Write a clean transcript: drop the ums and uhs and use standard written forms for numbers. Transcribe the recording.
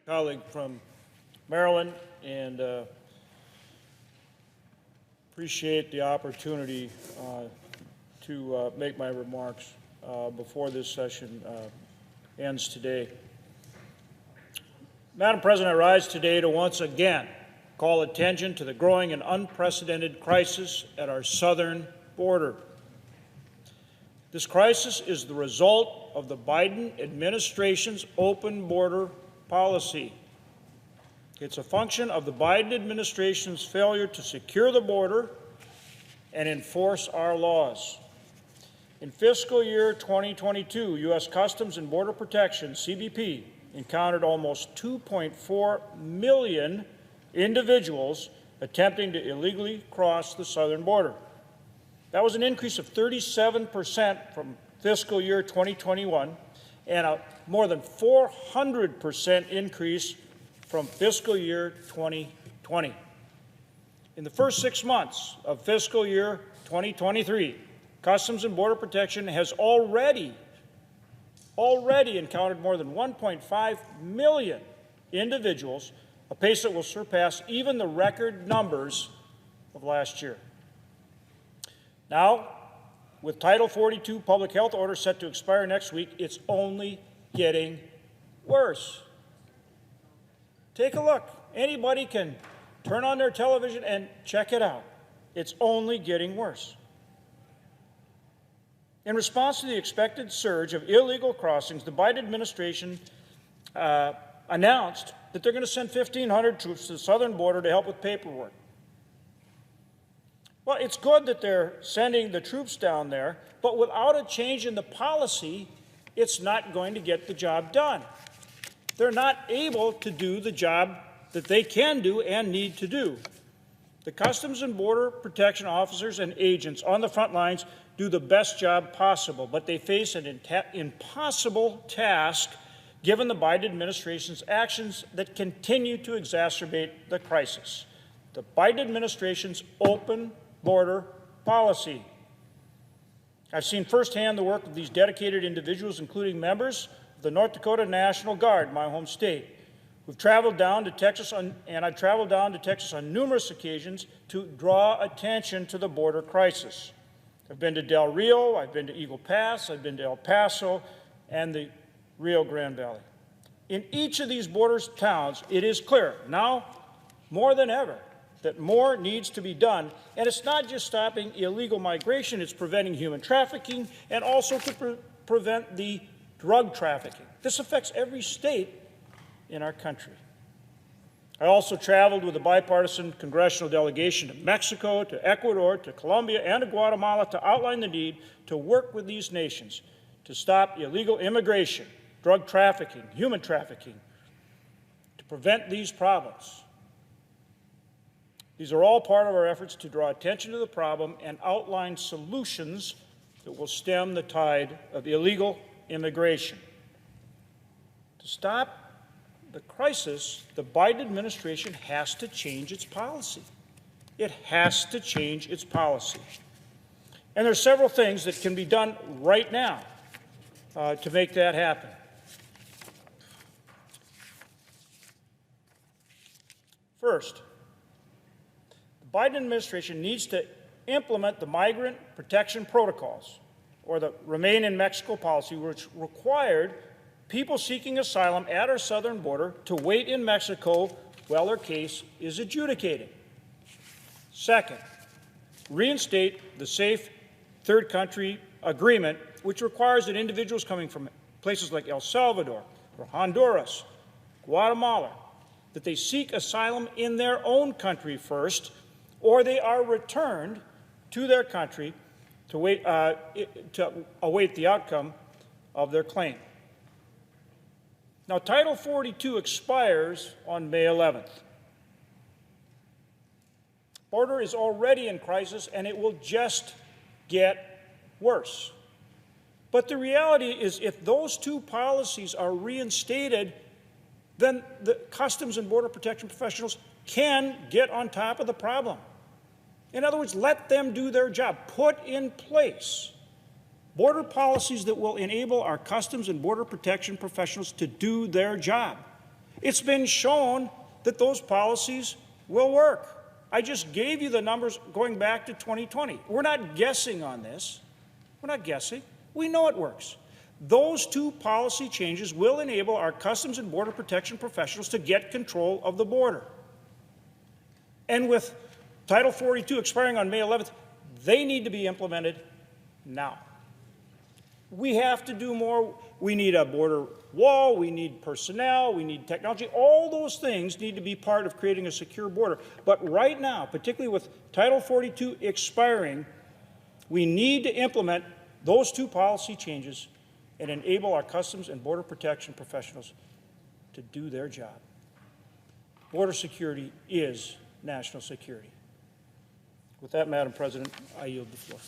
Colleague from Maryland, and appreciate the opportunity to make my remarks before this session ends today. Madam President, I rise today to once again call attention to the growing and unprecedented crisis at our southern border. This crisis is the result of the Biden administration's open border policy. It's a function of the Biden administration's failure to secure the border and enforce our laws. In fiscal year 2022, U.S. Customs and Border Protection, CBP, encountered almost 2.4 million individuals attempting to illegally cross the southern border. That was an increase of 37% from fiscal year 2021 and a more than 400% increase from fiscal year 2020. In the first 6 months of fiscal year 2023, Customs and Border Protection has already encountered more than 1.5 million individuals, a pace that will surpass even the record numbers of last year. Now, with Title 42 public health order set to expire next week, it's only getting worse. Take a look. Anybody can turn on their television and check it out. It's only getting worse. In response to the expected surge of illegal crossings, the Biden administration announced that they're going to send 1,500 troops to the southern border to help with paperwork. Well, it's good that they're sending the troops down there, but without a change in the policy, it's not going to get the job done. They're not able to do the job that they can do and need to do. The Customs and Border Protection officers and agents on the front lines do the best job possible, but they face an impossible task given the Biden administration's actions that continue to exacerbate the crisis. The Biden administration's open border policy. I've seen firsthand the work of these dedicated individuals, including members of the North Dakota National Guard, my home state, who've traveled down to Texas, and I've traveled down to Texas on numerous occasions to draw attention to the border crisis. I've been to Del Rio, I've been to Eagle Pass, I've been to El Paso, and the Rio Grande Valley. In each of these border towns, it is clear, now more than ever, that more needs to be done. And it's not just stopping illegal migration, it's preventing human trafficking and also to prevent the drug trafficking. This affects every state in our country. I also traveled with a bipartisan congressional delegation to Mexico, to Ecuador, to Colombia, and to Guatemala to outline the need to work with these nations to stop illegal immigration, drug trafficking, human trafficking, to prevent these problems. These are all part of our efforts to draw attention to the problem and outline solutions that will stem the tide of illegal immigration. To stop the crisis, the Biden administration has to change its policy. It has to change its policy. And there are several things that can be done right now to make that happen. First, the Biden administration needs to implement the migrant protection protocols, or the Remain in Mexico policy, which required people seeking asylum at our southern border to wait in Mexico while their case is adjudicated. Second, reinstate the Safe Third Country Agreement, which requires that individuals coming from places like El Salvador or Honduras, Guatemala, that they seek asylum in their own country first, or they are returned to their country to await the outcome of their claim. Now, Title 42 expires on May 11th. Border is already in crisis, and it will just get worse. But the reality is, if those two policies are reinstated, then the Customs and Border Protection professionals can get on top of the problem. In other words, let them do their job. Put in place border policies that will enable our Customs and Border Protection professionals to do their job. It's been shown that those policies will work. I just gave you the numbers going back to 2020. We're not guessing on this. We're not guessing. We know it works. Those two policy changes will enable our Customs and Border Protection professionals to get control of the border. And with Title 42 expiring on May 11th, they need to be implemented now. We have to do more. We need a border wall, we need personnel, we need technology. All those things need to be part of creating a secure border. But right now, particularly with Title 42 expiring, we need to implement those two policy changes and enable our Customs and Border Protection professionals to do their job. Border security is national security. With that, Madam President, I yield the floor.